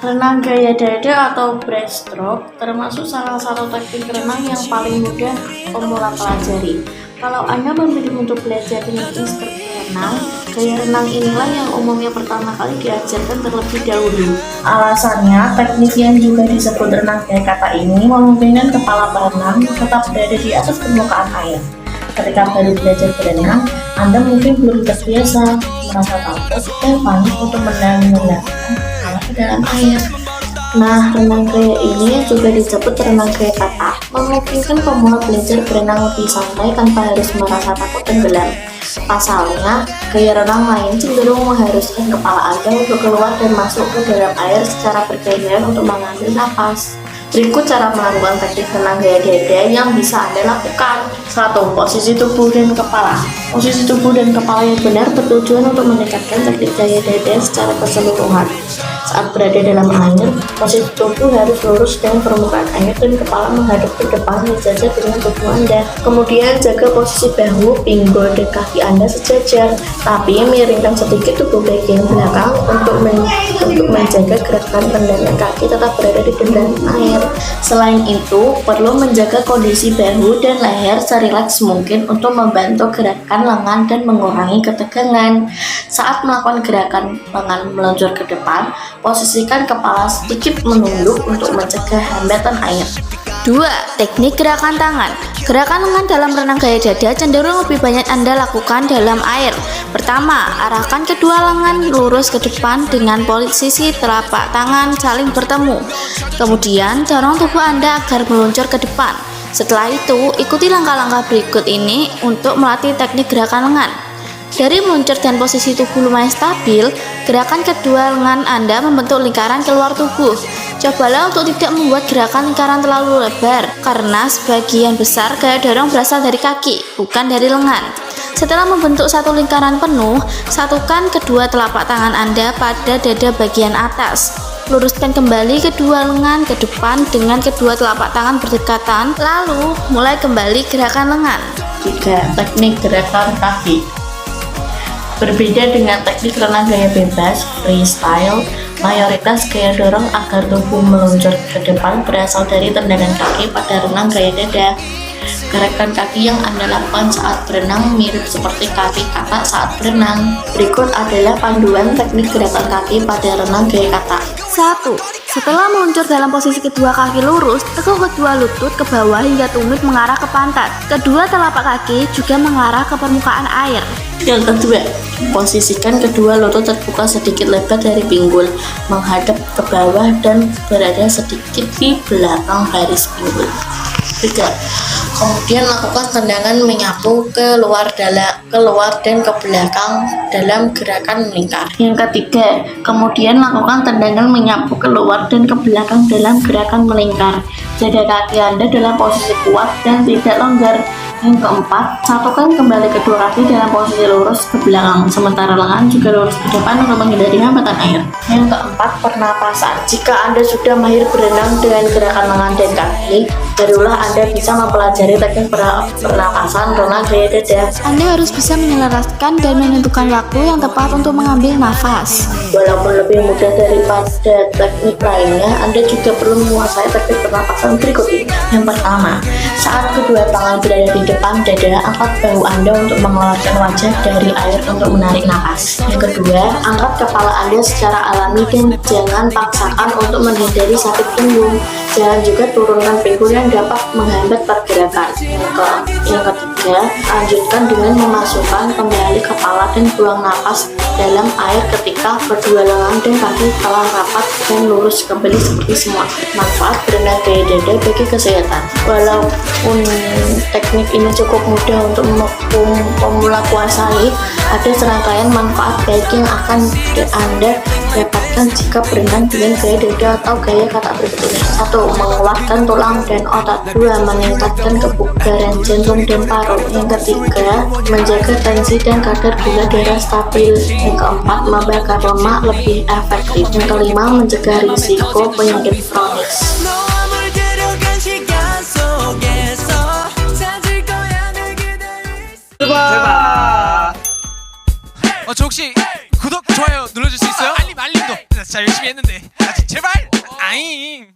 Renang gaya dada atau breaststroke termasuk salah satu teknik renang yang paling mudah pemula pelajari. Kalau Anda memilih untuk belajar dengan instruktur renang, gaya renang inilah yang umumnya pertama kali diajarkan terlebih dahulu. Alasannya, teknik yang juga disebut renang gaya kata ini memungkinkan kepala berenang tetap berada di atas permukaan air. Ketika baru belajar berenang, Anda mungkin belum terbiasa, merasa takut dan panik untuk menggunakan alat ke dalam air. Nah, renang gaya ini juga disebut renang gaya kata, memungkinkan pemula belajar berenang lebih santai tanpa harus merasa takut tenggelam. Pasalnya, gaya renang lain cenderung mengharuskan kepala Anda untuk keluar dan masuk ke dalam air secara bergantian untuk mengambil napas. Berikut cara melakukan teknik renang gaya dada yang bisa Anda lakukan. 1. Posisi tubuh dan kepala. Posisi tubuh dan kepala yang benar bertujuan untuk meningkatkan teknik gaya dada secara keseluruhan. Saat berada dalam air, posisi tubuh harus lurus dengan permukaan air dan kepala menghadap ke depan sejajar dengan tubuh Anda. Kemudian jaga posisi bahu, pinggul, dan kaki Anda sejajar, tapi miringkan sedikit tubuh bagian belakang untuk menjaga gerakan tendang kaki tetap berada di dalam air. Selain itu, perlu menjaga kondisi bahu dan leher serileks mungkin untuk membantu gerakan lengan dan mengurangi ketegangan. Saat melakukan gerakan lengan meluncur ke depan, posisikan kepala sedikit menunduk untuk mencegah hambatan air. 2. Teknik gerakan tangan. Gerakan lengan dalam renang gaya dada cenderung lebih banyak Anda lakukan dalam air. Pertama, arahkan kedua lengan lurus ke depan dengan posisi telapak tangan saling bertemu. Kemudian, dorong tubuh Anda agar meluncur ke depan. Setelah itu, ikuti langkah-langkah berikut ini untuk melatih teknik gerakan lengan. Dari meluncur dan posisi tubuh lumayan stabil, gerakan kedua lengan Anda membentuk lingkaran keluar tubuh. Cobalah untuk tidak membuat gerakan lingkaran terlalu lebar, karena sebagian besar gaya dorong berasal dari kaki, bukan dari lengan. Setelah membentuk satu lingkaran penuh, satukan kedua telapak tangan Anda pada dada bagian atas. Luruskan kembali kedua lengan ke depan dengan kedua telapak tangan berdekatan, lalu mulai kembali gerakan lengan. 3. Teknik gerakan kaki. Berbeda dengan teknik renang gaya bebas, freestyle, mayoritas gaya dorong agar tubuh meluncur ke depan berasal dari tendangan kaki pada renang gaya dada. Gerakan kaki yang Anda lakukan saat berenang mirip seperti kaki kata saat berenang. Berikut adalah panduan teknik gerakan kaki pada renang gaya kata. 1. Setelah meluncur dalam posisi kedua kaki lurus, tekuk kedua lutut ke bawah hingga tumit mengarah ke pantat. Kedua telapak kaki juga mengarah ke permukaan air. Yang kedua, posisikan kedua lutut terbuka sedikit lebar dari pinggul, menghadap ke bawah dan berada sedikit di belakang garis pinggul. 3. Kemudian lakukan tendangan menyapu keluar dan ke belakang dalam gerakan melingkar. Yang ketiga, kemudian lakukan tendangan menyapu keluar dan ke belakang dalam gerakan melingkar. Jaga kaki Anda dalam posisi kuat dan tidak longgar. Yang keempat, satukan kembali kedua kaki dalam posisi lurus ke belakang, sementara lengan juga lurus ke depan untuk menghindari hambatan air. Yang keempat, pernapasan. Jika Anda sudah mahir berenang dengan gerakan lengan dan kaki, barulah Anda bisa mempelajari teknik pernapasan renang gaya dada. Anda harus bisa menyelaraskan dan menentukan waktu yang tepat untuk mengambil nafas. Walaupun lebih mudah daripada teknik lainnya, Anda juga perlu menguasai teknik pernapasan berikut ini. Yang pertama, saat kedua tangan berada di depan dada, angkat bahu Anda untuk mengeluarkan wajah dari air untuk menarik napas. Yang kedua, angkat kepala Anda secara alami dan jangan paksakan untuk menghindari sakit punggung. Jangan juga turunkan pinggul yang dapat menghambat pergerakan. Yang ketiga, lanjutkan dengan memasukkan kembali kepala dan buang napas dalam air ketika kedua lengan dan kaki telah rapat dan lurus kembali seperti semula. Manfaat berenang gaya dada bagi kesehatan. Walaupun teknik ini cukup mudah untuk pemula kuasai, ada serangkaian manfaat baik yang akan Anda dapatkan jika berenang dengan gaya dada atau gaya kata berikutnya. 1. Menguatkan tulang dan otot. 2. Meningkatkan kebugaran jantung dan paru. Yang ketiga, menjaga tensi dan kadar gula darah stabil. Yang keempat, membakar lemak lebih efektif. Yang kelima, mencegah risiko penyakit kronis. 저 혹시 구독, 좋아요 눌러줄 수 있어요? 알림도 진짜 열심히 했는데. 아, 제발. 아잉.